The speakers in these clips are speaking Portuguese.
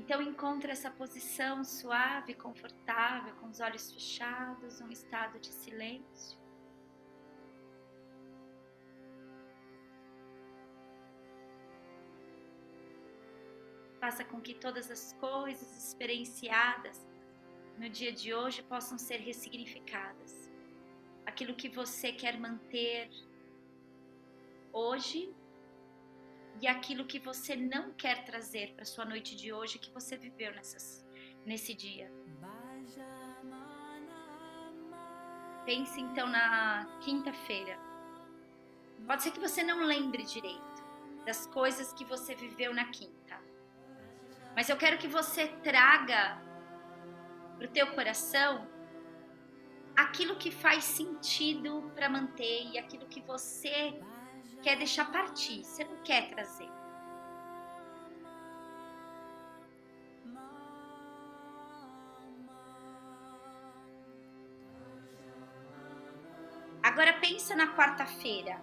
Então encontre essa posição suave, confortável, com os olhos fechados, um estado de silêncio. Faça com que todas as coisas experienciadas no dia de hoje possam ser ressignificadas. Aquilo que você quer manter hoje e aquilo que você não quer trazer para sua noite de hoje que você viveu nesse dia. Pense então na quinta-feira. Pode ser que você não lembre direito das coisas que você viveu na quinta, mas eu quero que você traga para o teu coração aquilo que faz sentido para manter e aquilo que você quer deixar partir, você não quer trazer. Agora pensa na quarta-feira.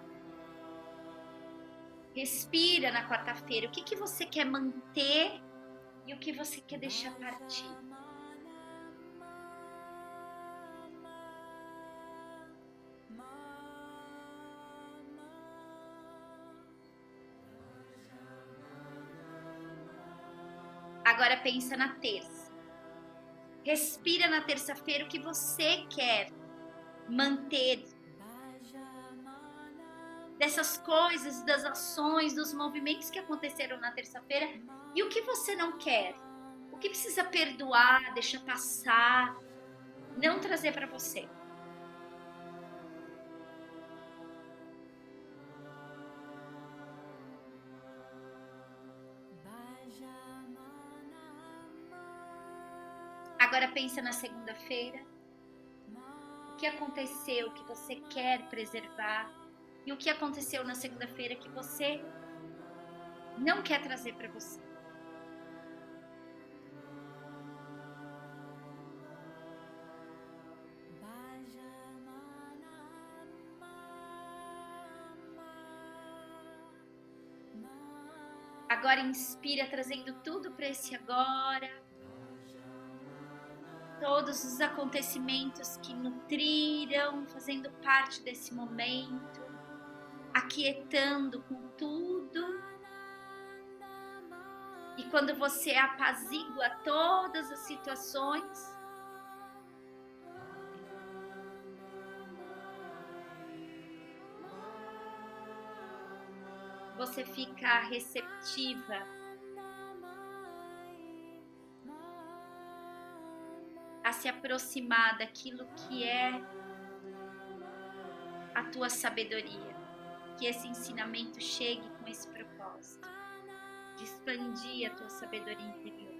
Respira na quarta-feira. O que você quer manter e o que você quer deixar partir? Agora pensa na terça. Respira na terça-feira o que você quer manter dessas coisas, das ações, dos movimentos que aconteceram na terça-feira e o que você não quer. O que precisa perdoar, deixar passar, não trazer para você. Agora pensa na segunda-feira. O que aconteceu que você quer preservar e o que aconteceu na segunda-feira que você não quer trazer para você. Agora inspira, trazendo tudo para esse agora. Todos os acontecimentos que nutriram, fazendo parte desse momento, aquietando com tudo. E quando você apazigua todas as situações, você fica receptiva a se aproximar daquilo que é a tua sabedoria. Que esse ensinamento chegue com esse propósito de expandir a tua sabedoria interior.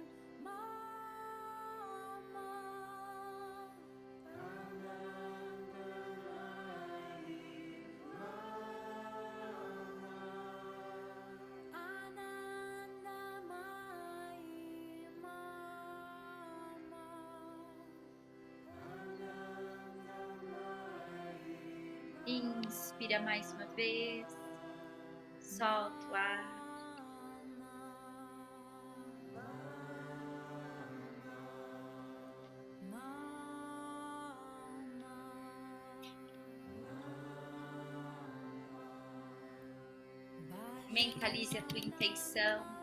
Inspira mais uma vez, solta o ar. Mentalize a tua intenção.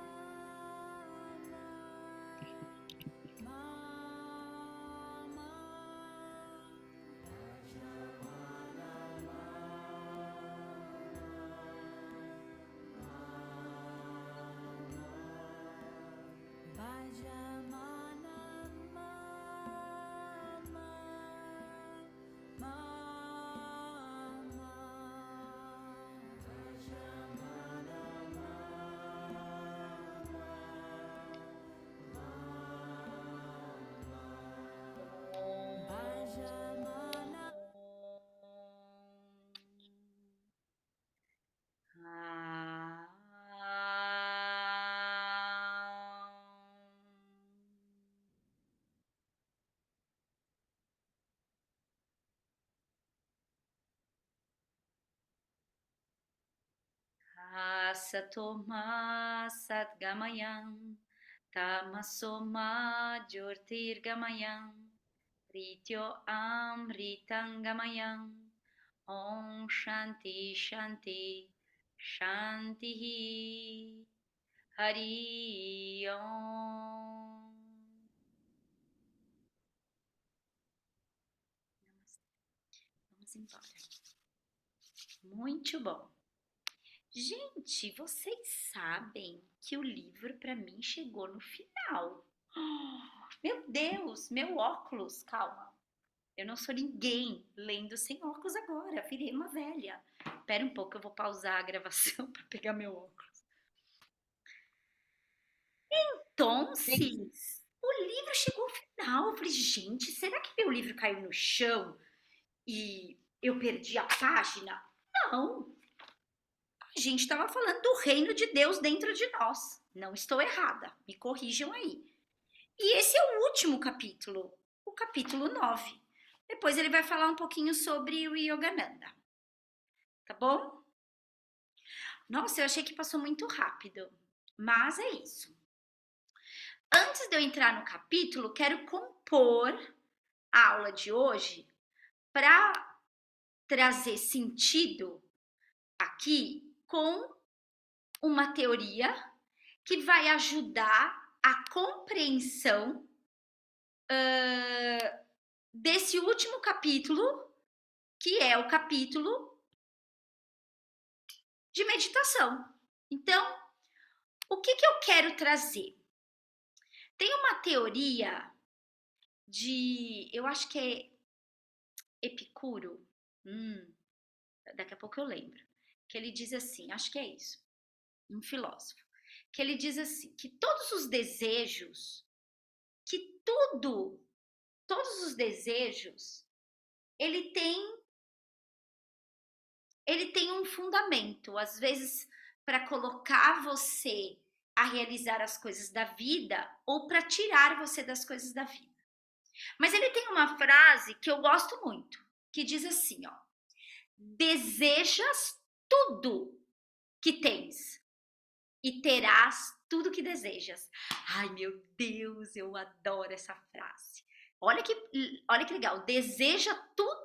Asatoma Satgamayam Tamasoma Jyotirgamayam Rityo Amritangamayam Om Shanti Shanti Shanti Hari Om. Vamos embora. Muito bom. Gente, vocês sabem que o livro para mim chegou no final. Meu Deus, meu óculos, calma. Eu não sou ninguém lendo sem óculos agora, virei uma velha. Espera um pouco, eu vou pausar a gravação para pegar meu óculos. Então, o livro chegou ao final. Eu falei, gente, será que meu livro caiu no chão e eu perdi a página? Não. A gente estava falando do reino de Deus dentro de nós. Não estou errada, me corrijam aí. E esse é o último capítulo, o capítulo 9. Depois ele vai falar um pouquinho sobre o Yogananda. Tá bom? Nossa, eu achei que passou muito rápido, mas é isso. Antes de eu entrar no capítulo, quero compor a aula de hoje para trazer sentido aqui com uma teoria que vai ajudar a compreensão desse último capítulo, que é o capítulo de meditação. Então, o que eu quero trazer? Tem uma teoria eu acho que é Epicuro, daqui a pouco eu lembro, que ele diz assim, acho que é isso, um filósofo, que ele diz assim, que todos os desejos, todos os desejos, ele tem um fundamento, às vezes para colocar você a realizar as coisas da vida ou para tirar você das coisas da vida. Mas ele tem uma frase que eu gosto muito, que diz assim, ó: desejas tudo que tens e terás tudo que desejas. Ai, meu Deus, eu adoro essa frase. Olha que legal. Desejas tudo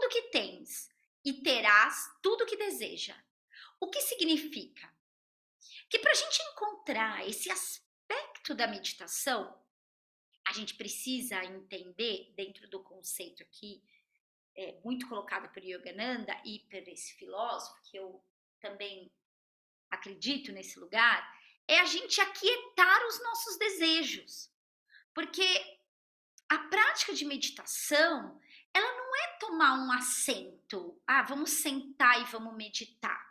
que tens e terás tudo que deseja. O que significa? Que para a gente encontrar esse aspecto da meditação, a gente precisa entender, dentro do conceito aqui, muito colocado por Yogananda e por esse filósofo, que eu também acredito nesse lugar, é a gente aquietar os nossos desejos. Porque a prática de meditação, ela não é tomar um assento, vamos sentar e vamos meditar.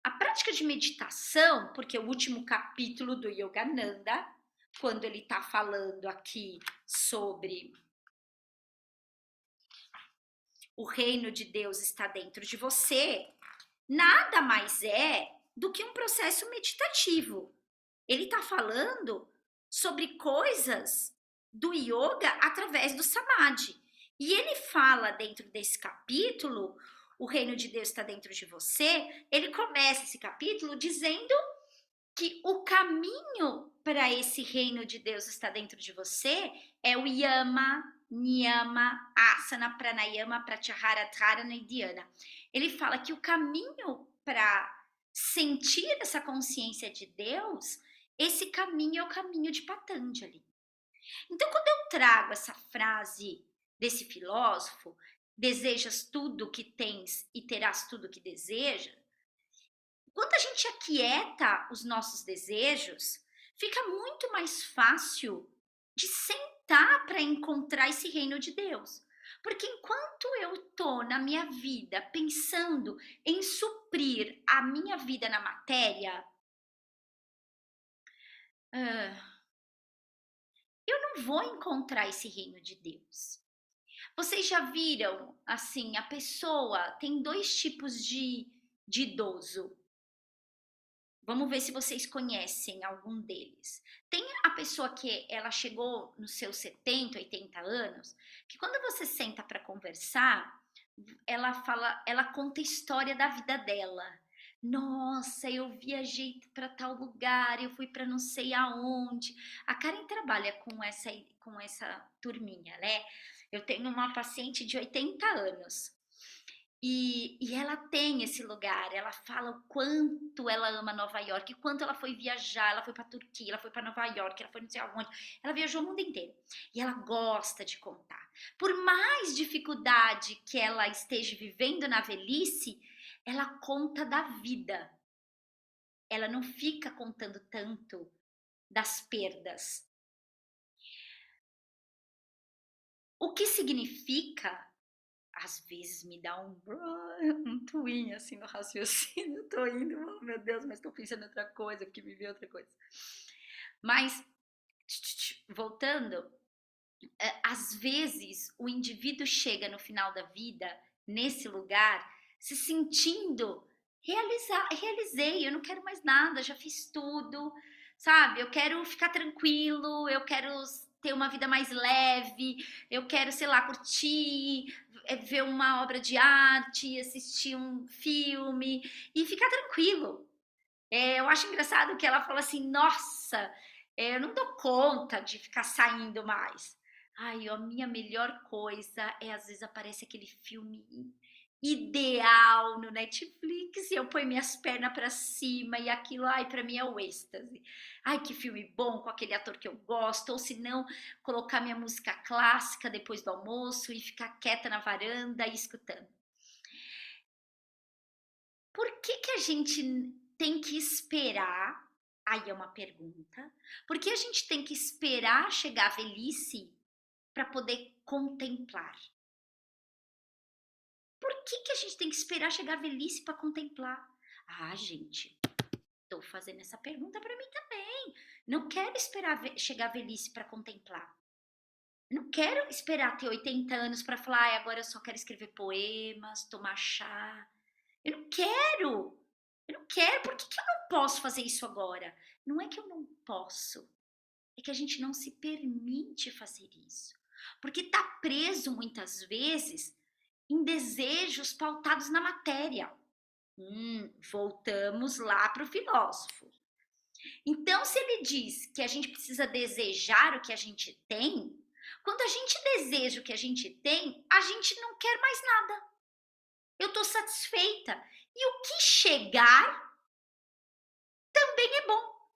A prática de meditação, porque o último capítulo do Yogananda, quando ele está falando aqui sobre o reino de Deus está dentro de você, nada mais é do que um processo meditativo. Ele está falando sobre coisas do yoga através do samadhi. E ele fala dentro desse capítulo, o reino de Deus está dentro de você, ele começa esse capítulo dizendo que o caminho para esse reino de Deus estar dentro de você é o yama, niyama, asana, pranayama, pratyahara, dharana e dhyana. Ele fala que o caminho para sentir essa consciência de Deus, esse caminho é o caminho de Patanjali. Então, quando eu trago essa frase desse filósofo, desejas tudo que tens e terás tudo que desejas, quando a gente aquieta os nossos desejos, fica muito mais fácil de sentar para encontrar esse reino de Deus. Porque enquanto eu tô na minha vida pensando em suprir a minha vida na matéria, eu não vou encontrar esse reino de Deus. Vocês já viram, assim, a pessoa tem dois tipos de idoso. Vamos ver se vocês conhecem algum deles. Tem a pessoa que ela chegou nos seus 70, 80 anos, que quando você senta para conversar, ela conta a história da vida dela, Nossa, eu viajei para tal lugar, eu fui para não sei aonde. A Karen trabalha com essa turminha, né? Eu tenho uma paciente de 80 anos. E ela tem esse lugar, ela fala o quanto ela ama Nova York, quanto ela foi viajar, ela foi para Turquia, ela foi para Nova York, ela foi não sei aonde, ela viajou o mundo inteiro. E ela gosta de contar. Por mais dificuldade que ela esteja vivendo na velhice, ela conta da vida. Ela não fica contando tanto das perdas. O que significa, às vezes me dá um twin assim no raciocínio, eu tô indo, oh, meu Deus, mas tô pensando em outra coisa, porque me veio outra coisa. Mas, voltando, às vezes o indivíduo chega no final da vida, nesse lugar, se sentindo realizei, eu não quero mais nada, já fiz tudo, sabe? Eu quero ficar tranquilo, eu quero ter uma vida mais leve, eu quero, sei lá, curtir, ver uma obra de arte, assistir um filme e ficar tranquilo. Eu acho engraçado que ela fala assim: nossa, eu não dou conta de ficar saindo mais. Ai, a minha melhor coisa é às vezes aparece aquele filme ideal no Netflix e eu ponho minhas pernas para cima e aquilo, ai, para mim é o êxtase. Ai, que filme bom com aquele ator que eu gosto, ou se não, colocar minha música clássica depois do almoço e ficar quieta na varanda e escutando. Por que a gente tem que esperar? Aí é uma pergunta. Por que a gente tem que esperar chegar à velhice para poder contemplar? Por que a gente tem que esperar chegar à velhice para contemplar? Ah, gente, estou fazendo essa pergunta para mim também. Não quero esperar chegar à velhice para contemplar. Não quero esperar ter 80 anos para falar, ah, agora eu só quero escrever poemas, tomar chá. Eu não quero. Eu não quero. Por que eu não posso fazer isso agora? Não é que eu não posso. É que a gente não se permite fazer isso. Porque está preso muitas vezes em desejos pautados na matéria. Voltamos lá para o filósofo. Então, se ele diz que a gente precisa desejar o que a gente tem, quando a gente deseja o que a gente tem, a gente não quer mais nada. Eu estou satisfeita. E o que chegar também é bom.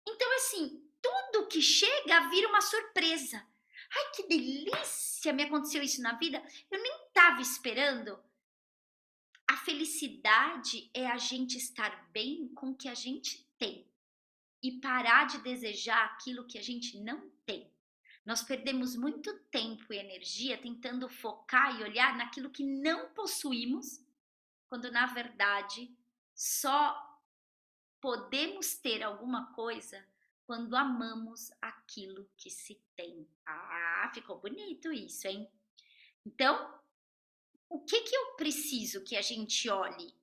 Então, assim, tudo que chega vira uma surpresa. Ai, que delícia! Me aconteceu isso na vida. Eu nem estava esperando. A felicidade é a gente estar bem com o que a gente tem e parar de desejar aquilo que a gente não tem. Nós perdemos muito tempo e energia tentando focar e olhar naquilo que não possuímos, quando na verdade só podemos ter alguma coisa quando amamos aquilo que se tem. Ah, ficou bonito isso, hein? Então, o que eu preciso que a gente olhe?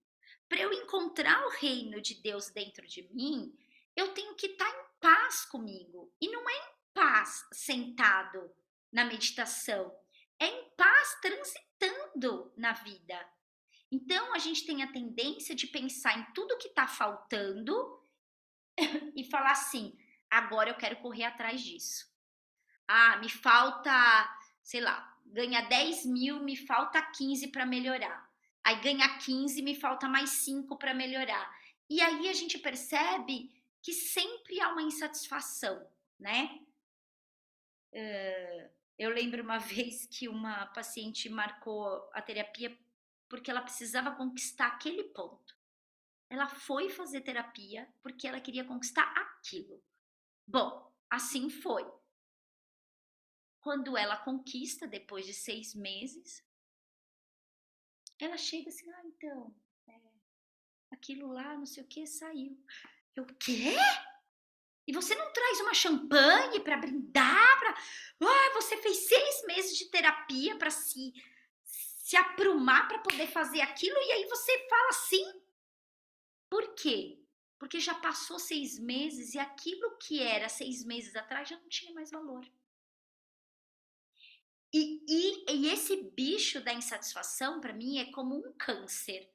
Para eu encontrar o reino de Deus dentro de mim, eu tenho que estar em paz comigo. E não é em paz sentado na meditação, é em paz transitando na vida. Então, a gente tem a tendência de pensar em tudo que está faltando e falar assim: agora eu quero correr atrás disso. Ah, me falta, sei lá, ganha 10 mil, me falta 15 para melhorar. Aí ganha 15, me falta mais 5 para melhorar. E aí a gente percebe que sempre há uma insatisfação, né? Eu lembro uma vez que uma paciente marcou a terapia porque ela precisava conquistar aquele ponto. Ela foi fazer terapia porque ela queria conquistar aquilo. Bom, assim foi. Quando ela conquista, depois de 6 meses, ela chega assim, ah, então, aquilo lá, não sei o que, saiu. Eu, quê? E você não traz uma champanhe para brindar? Ah, você fez 6 meses de terapia para se aprumar para poder fazer aquilo e aí você fala assim? Por quê? Porque já passou 6 meses e aquilo que era 6 meses atrás já não tinha mais valor. E esse bicho da insatisfação, para mim, é como um câncer.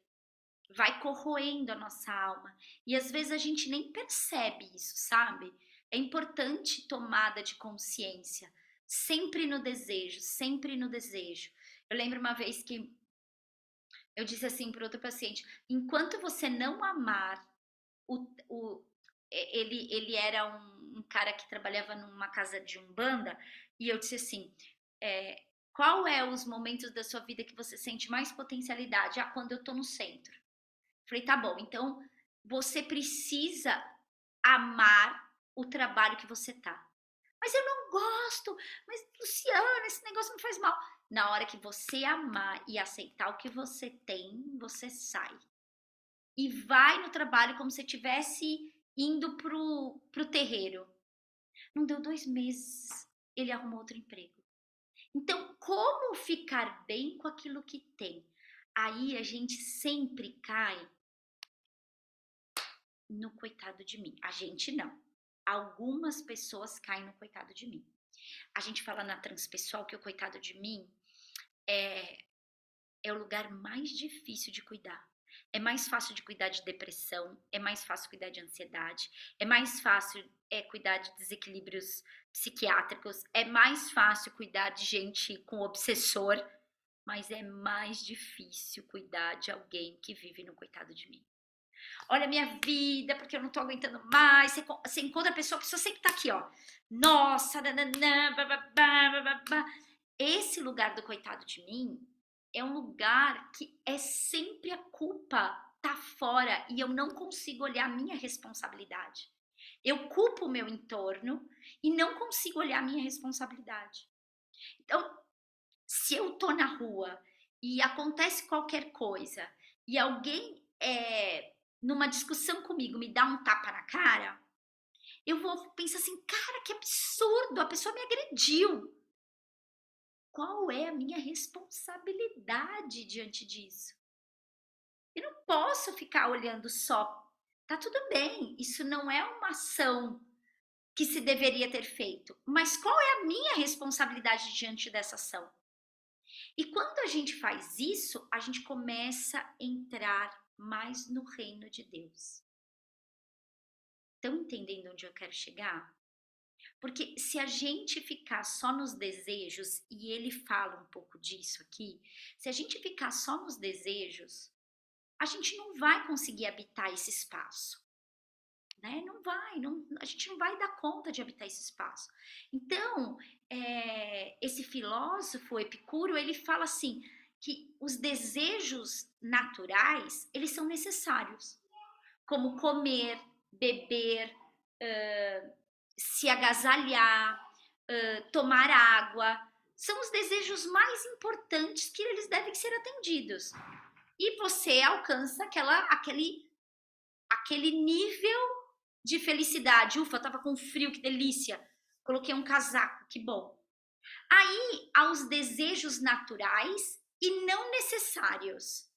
vai corroendo a nossa alma. E às vezes a gente nem percebe isso, sabe? É importante tomada de consciência, sempre no desejo, sempre no desejo. Eu lembro uma vez que eu disse assim para outro paciente: enquanto você não amar o ele era um cara que trabalhava numa casa de umbanda, e eu disse assim: qual é os momentos da sua vida que você sente mais potencialidade? Ah, quando eu tô no centro. Falei, tá bom, então você precisa amar o trabalho que você tá. Mas eu não gosto, mas Luciana, esse negócio me faz mal. Na hora que você amar e aceitar o que você tem, você sai. E vai no trabalho como se estivesse indo pro terreiro. Não deu 2 meses, ele arrumou outro emprego. Então, como ficar bem com aquilo que tem? Aí a gente sempre cai no coitado de mim. A gente não. Algumas pessoas caem no coitado de mim. A gente fala na transpessoal que o coitado de mim é o lugar mais difícil de cuidar. É mais fácil de cuidar de depressão, é mais fácil cuidar de ansiedade, é mais fácil cuidar de desequilíbrios psiquiátricos, é mais fácil cuidar de gente com obsessor, mas é mais difícil cuidar de alguém que vive no coitado de mim. Olha a minha vida, porque eu não tô aguentando mais. Você encontra a pessoa sempre tá aqui, ó. Nossa, nananã, bababá, bababá. Esse lugar do coitado de mim é um lugar que é sempre a culpa tá fora e eu não consigo olhar a minha responsabilidade. Eu culpo o meu entorno e não consigo olhar a minha responsabilidade. Então, se eu tô na rua e acontece qualquer coisa e alguém numa discussão comigo me dá um tapa na cara, eu vou pensar assim, cara, que absurdo, a pessoa me agrediu. Qual é a minha responsabilidade diante disso? Eu não posso ficar olhando só. Tá tudo bem, isso não é uma ação que se deveria ter feito, mas qual é a minha responsabilidade diante dessa ação? E quando a gente faz isso, a gente começa a entrar mais no reino de Deus. Estão entendendo onde eu quero chegar? Porque se a gente ficar só nos desejos, e ele fala um pouco disso aqui, se a gente ficar só nos desejos, a gente não vai conseguir habitar esse espaço. Né? Não vai, a gente não vai dar conta de habitar esse espaço. Então, esse filósofo Epicuro, ele fala assim, que os desejos naturais, eles são necessários, como comer, beber, se agasalhar, tomar água, são os desejos mais importantes que eles devem ser atendidos. E você alcança aquele nível de felicidade. Ufa, eu tava com frio, que delícia. Coloquei um casaco, que bom. Aí, aos desejos naturais e não necessários,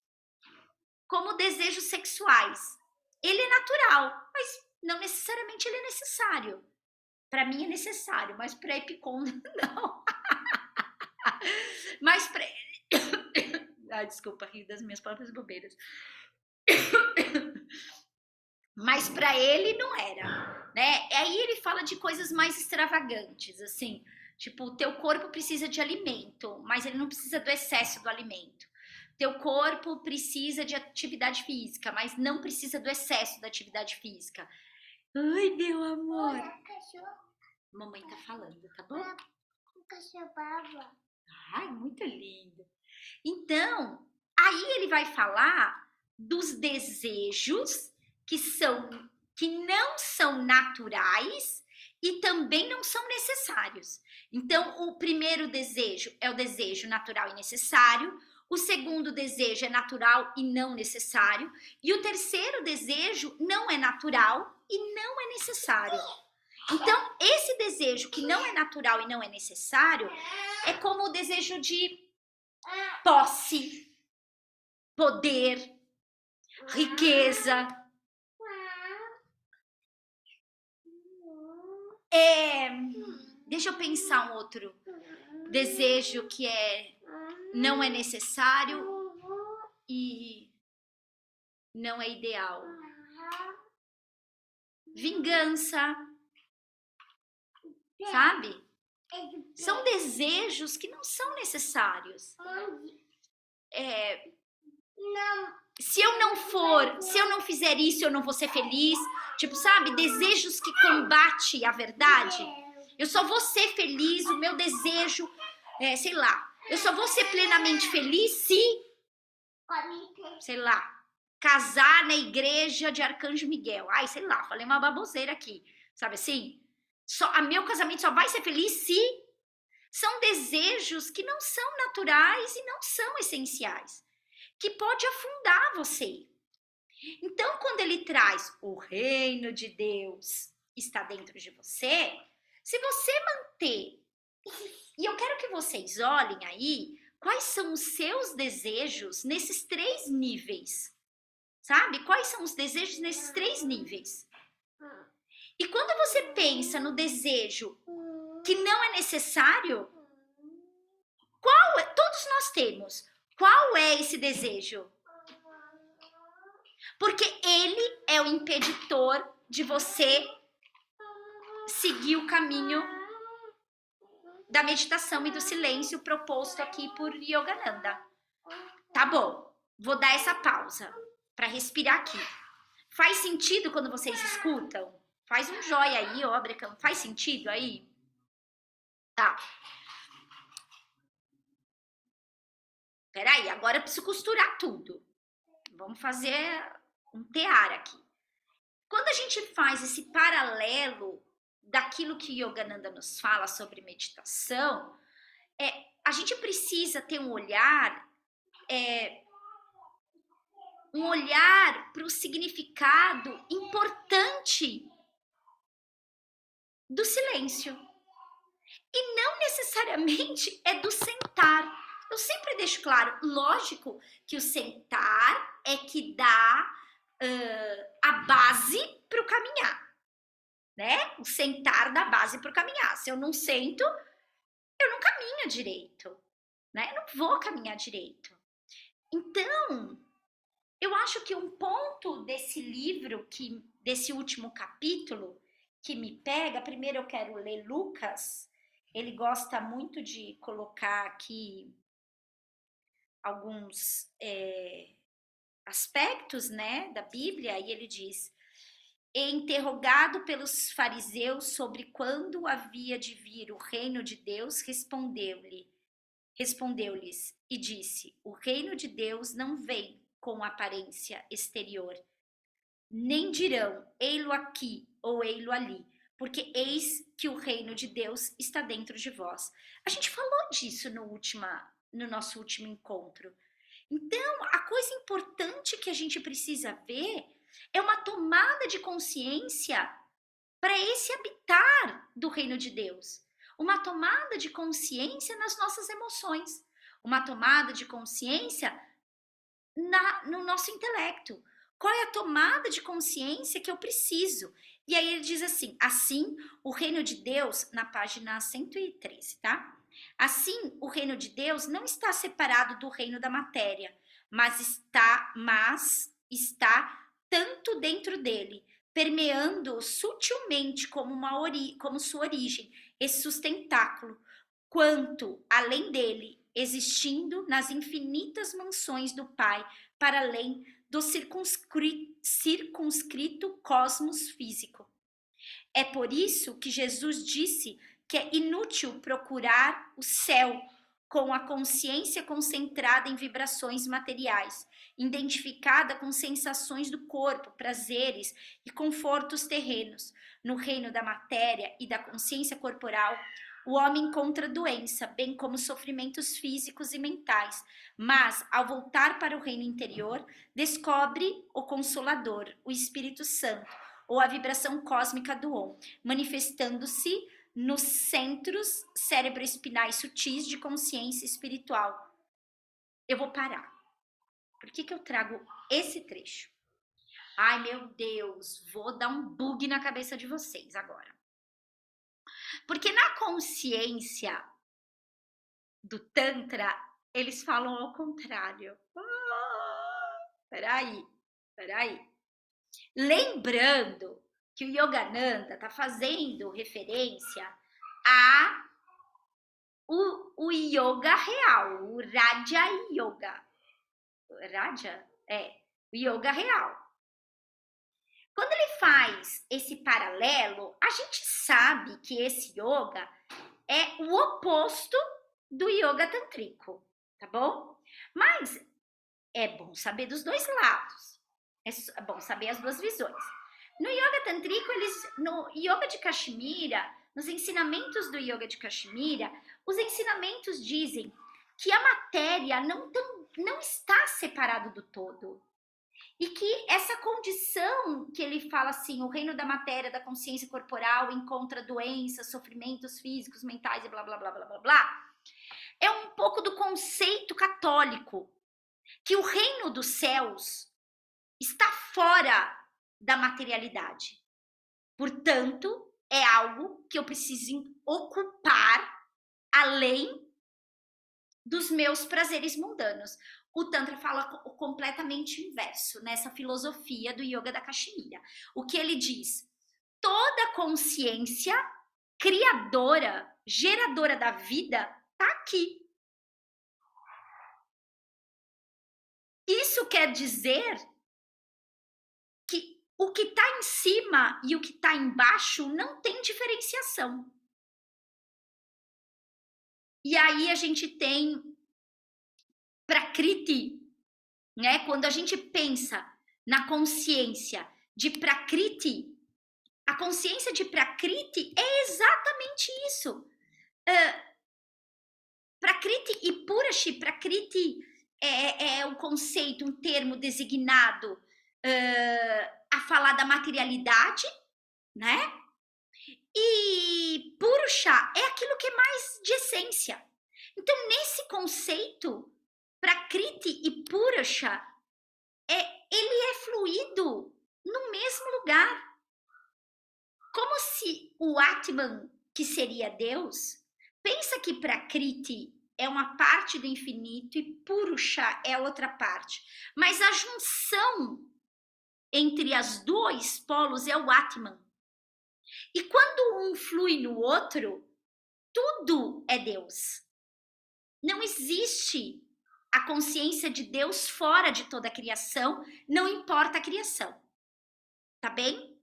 como desejos sexuais. Ele é natural, mas não necessariamente ele é necessário. Para mim é necessário, mas para Epicom não. Mas para ai, desculpa, rir das minhas próprias bobeiras. Mas para ele não era, né? Aí ele fala de coisas mais extravagantes, assim, tipo, o teu corpo precisa de alimento, mas ele não precisa do excesso do alimento. Teu corpo precisa de atividade física, mas não precisa do excesso da atividade física. Ai, meu amor. Mamãe tá falando, tá bom? Ai, muito lindo. Então, aí ele vai falar dos desejos que não são naturais e também não são necessários. Então, o primeiro desejo é o desejo natural e necessário, o segundo desejo é natural e não necessário, e o terceiro desejo não é natural e não é necessário. Então, esse desejo que não é natural e não é necessário é como o desejo de posse, poder, riqueza. Deixa eu pensar um outro desejo que não é necessário e não é ideal. Vingança, sabe? São desejos que não são necessários. Se eu não fizer isso, eu não vou ser feliz. Tipo, sabe? Desejos que combatem a verdade. Eu só vou ser feliz, o meu desejo, sei lá. Eu só vou ser plenamente feliz se, sei lá, casar na igreja de Arcanjo Miguel. Ai, sei lá, falei uma baboseira aqui. Sabe assim? Meu casamento só vai ser feliz se... São desejos que não são naturais e não são essenciais, que pode afundar você. Então, quando ele traz o reino de Deus está dentro de você, se você manter, e eu quero que vocês olhem aí, quais são os seus desejos nesses 3 níveis, sabe? Quais são os desejos nesses 3 níveis? E quando você pensa no desejo que não é necessário, todos nós temos. Qual é esse desejo? Porque ele é o impeditor de você seguir o caminho da meditação e do silêncio proposto aqui por Yogananda. Tá bom, vou dar essa pausa para respirar aqui. Faz sentido quando vocês escutam? Faz um joia aí, ó, Brecão. Faz sentido aí? Tá. Peraí, agora eu preciso costurar tudo. Vamos fazer um tear aqui. Quando a gente faz esse paralelo daquilo que Yogananda nos fala sobre meditação, a gente precisa ter um olhar para o significado importante do silêncio. E não necessariamente é do sentar. Eu sempre deixo claro, lógico que o sentar é que dá a base para o caminhar, né? O sentar dá base para o caminhar. Se eu não sento, eu não caminho direito, né? Eu não vou caminhar direito. Então, eu acho que um ponto desse livro, desse último capítulo, que me pega, primeiro eu quero ler Lucas, ele gosta muito de colocar aqui alguns aspectos, né, da Bíblia, e ele diz: e interrogado pelos fariseus sobre quando havia de vir o reino de Deus, respondeu-lhes e disse: o reino de Deus não vem com aparência exterior, nem dirão ei-lo aqui ou ei-lo ali, porque eis que o reino de Deus está dentro de vós. A gente falou disso no nosso último encontro. Então, a coisa importante que a gente precisa ver é uma tomada de consciência para esse habitar do reino de Deus. Uma tomada de consciência nas nossas emoções. Uma tomada de consciência no nosso intelecto. Qual é a tomada de consciência que eu preciso? E aí ele diz assim, o reino de Deus, na página 113, tá? Assim, o reino de Deus não está separado do reino da matéria, mas está tanto dentro dele, permeando sutilmente como sua origem, esse sustentáculo, quanto além dele, existindo nas infinitas mansões do Pai, para além do circunscrito cosmos físico. É por isso que Jesus disse que é inútil procurar o céu com a consciência concentrada em vibrações materiais, identificada com sensações do corpo, prazeres e confortos terrenos. No reino da matéria e da consciência corporal, o homem encontra doença, bem como sofrimentos físicos e mentais, mas, ao voltar para o reino interior, descobre o Consolador, o Espírito Santo, ou a vibração cósmica do Om, manifestando-se nos centros cerebroespinais sutis de consciência espiritual. Eu vou parar. Por que eu trago esse trecho? Ai, meu Deus, vou dar um bug na cabeça de vocês agora. Porque na consciência do Tantra, eles falam ao contrário. Peraí. Peraí. Lembrando que o Yogananda está fazendo referência a o yoga real, o Raja Yoga. Raja? É, o yoga real. Quando ele faz esse paralelo, a gente sabe que esse yoga é o oposto do yoga tantrico, tá bom? Mas é bom saber dos dois lados. É bom saber as duas visões. No yoga tantrico, no yoga de Kashmira, nos ensinamentos do yoga de Kashmira, os ensinamentos dizem que a matéria não está separada do todo. E que essa condição que ele fala assim, o reino da matéria, da consciência corporal, encontra doenças, sofrimentos físicos, mentais e blá, blá, blá, blá, blá, blá, é um pouco do conceito católico, que o reino dos céus está fora da materialidade. Portanto, é algo que eu preciso ocupar além dos meus prazeres mundanos. O Tantra fala completamente inverso nessa filosofia do Yoga da Kashmira. O que ele diz? Toda consciência criadora, geradora da vida, está aqui. Isso quer dizer que o que está em cima e o que está embaixo não tem diferenciação. E aí a gente tem Prakriti, né? Quando a gente pensa na consciência de Prakriti, a consciência de Prakriti é exatamente isso. Prakriti e Purashi, Prakriti é o conceito, um termo designado a falar da materialidade, né? E Purusha é aquilo que é mais de essência. Então, nesse conceito, Prakriti e Purusha, ele é fluido no mesmo lugar. Como se o Atman, que seria Deus, pensa que Prakriti é uma parte do infinito e Purusha é outra parte. Mas a junção entre as dois polos é o Atman. E quando um flui no outro, tudo é Deus. Não existe a consciência de Deus fora de toda a criação, não importa a criação. Tá bem?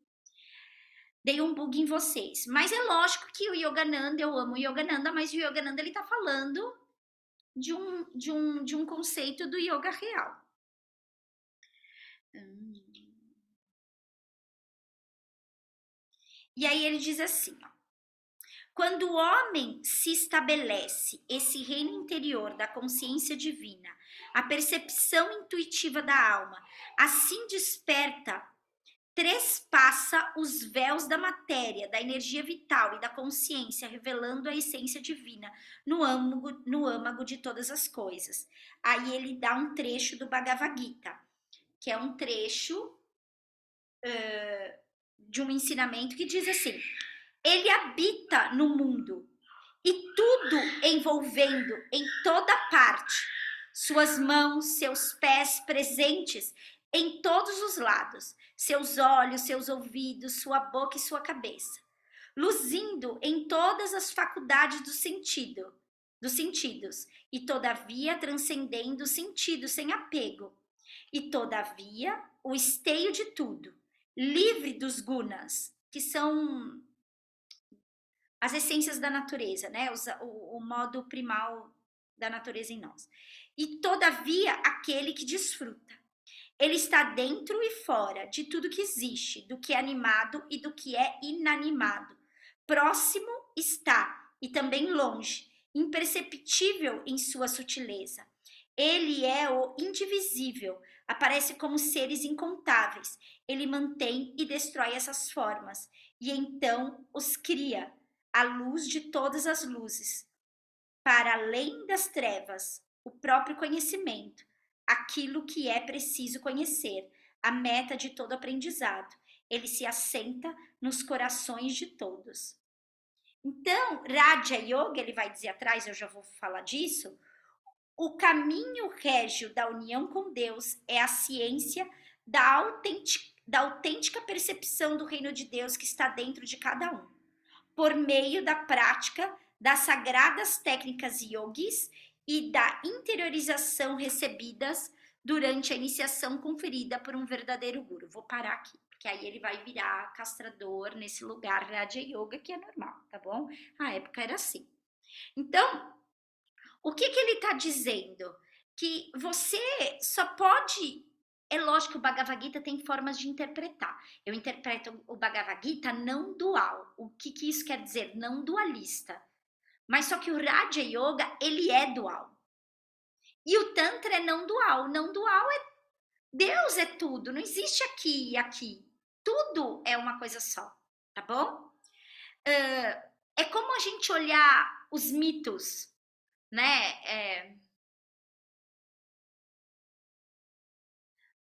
Dei um bug em vocês. Mas é lógico que o Yogananda, eu amo o Yogananda, mas o Yogananda ele tá falando de um conceito do yoga real. E aí ele diz assim, ó, quando o homem se estabelece esse reino interior da consciência divina, a percepção intuitiva da alma, assim desperta, trespassa os véus da matéria, da energia vital e da consciência, revelando a essência divina no âmago de todas as coisas. Aí ele dá um trecho do Bhagavad Gita, que é um trecho de um ensinamento que diz assim: ele habita no mundo e tudo envolvendo em toda parte, suas mãos, seus pés presentes em todos os lados, seus olhos, seus ouvidos, sua boca e sua cabeça, luzindo em todas as faculdades dos sentidos, e todavia transcendendo os sentidos sem apego, e todavia o esteio de tudo, livre dos gunas, que são as essências da natureza, né? O modo primal da natureza em nós. E todavia aquele que desfruta. Ele está dentro e fora de tudo que existe, do que é animado e do que é inanimado. Próximo está e também longe, imperceptível em sua sutileza. Ele é o indivisível, aparece como seres incontáveis. Ele mantém e destrói essas formas, e então os cria, a luz de todas as luzes, para além das trevas, o próprio conhecimento, aquilo que é preciso conhecer, a meta de todo aprendizado. Ele se assenta nos corações de todos. Então, Raja Yoga, ele vai dizer atrás, eu já vou falar disso, o caminho régio da união com Deus é a ciência da autêntica percepção do reino de Deus que está dentro de cada um, por meio da prática das sagradas técnicas yogis e da interiorização recebidas durante a iniciação conferida por um verdadeiro guru. Vou parar aqui, porque aí ele vai virar castrador nesse lugar Raja Yoga, que é normal, tá bom? A época era assim. Então, o que ele está dizendo? Que você só pode... É lógico que o Bhagavad Gita tem formas de interpretar. Eu interpreto o Bhagavad Gita não dual. O que isso quer dizer? Não dualista. Mas só que o Raja Yoga, ele é dual. E o Tantra é não dual. Não dual é Deus é tudo. Não existe aqui e aqui. Tudo é uma coisa só. Tá bom? É como a gente olhar os mitos, né?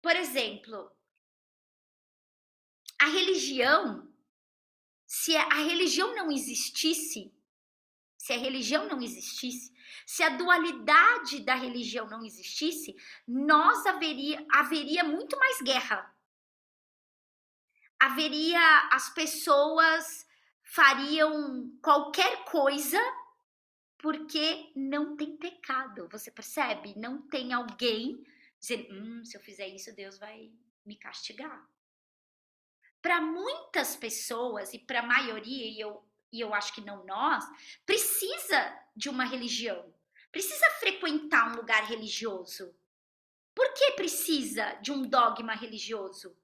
Por exemplo, a religião, se a religião não existisse, se a religião não existisse, se a dualidade da religião não existisse, haveria muito mais guerra. As pessoas fariam qualquer coisa porque não tem pecado, você percebe? Não tem alguém dizendo, se eu fizer isso, Deus vai me castigar. Para muitas pessoas e para a maioria, e eu acho que não nós, precisa de uma religião, precisa frequentar um lugar religioso. Por que precisa de um dogma religioso?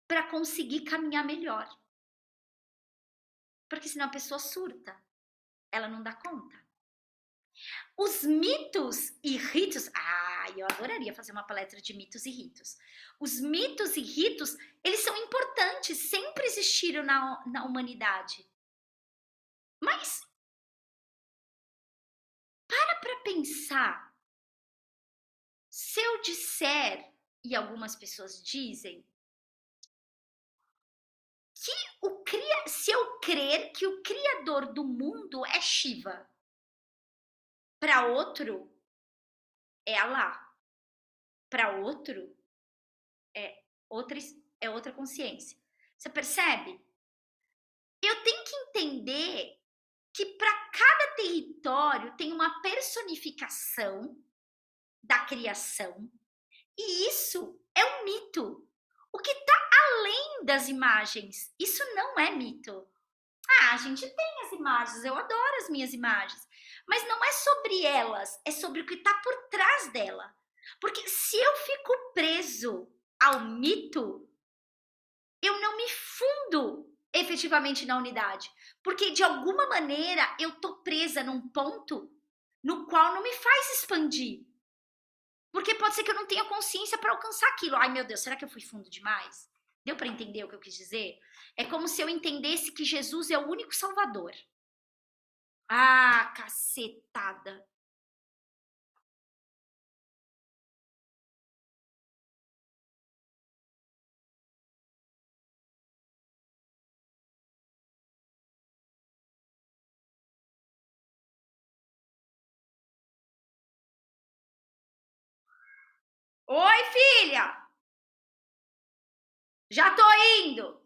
Para conseguir caminhar melhor. Porque senão a pessoa surta, ela não dá conta. Os mitos e ritos, eu adoraria fazer uma palestra de mitos e ritos. Os mitos e ritos, eles são importantes, sempre existiram na humanidade. Mas para pensar, se eu disser, e algumas pessoas dizem, que se eu crer que o criador do mundo é Shiva, para outro é Allah, para outro é outra consciência. Você percebe? Eu tenho que entender que para cada território tem uma personificação da criação, e isso é um mito. O que está além das imagens, isso não é mito. A gente tem as imagens, eu adoro as minhas imagens, mas não é sobre elas, é sobre o que está por trás dela. Porque se eu fico preso ao mito, eu não me fundo efetivamente na unidade. Porque de alguma maneira eu tô presa num ponto no qual não me faz expandir. Porque pode ser que eu não tenha consciência para alcançar aquilo. Ai, meu Deus, será que eu fui fundo demais? Deu para entender o que eu quis dizer? É como se eu entendesse que Jesus é o único salvador. Ah, cacetada. Oi, filha! Já tô indo!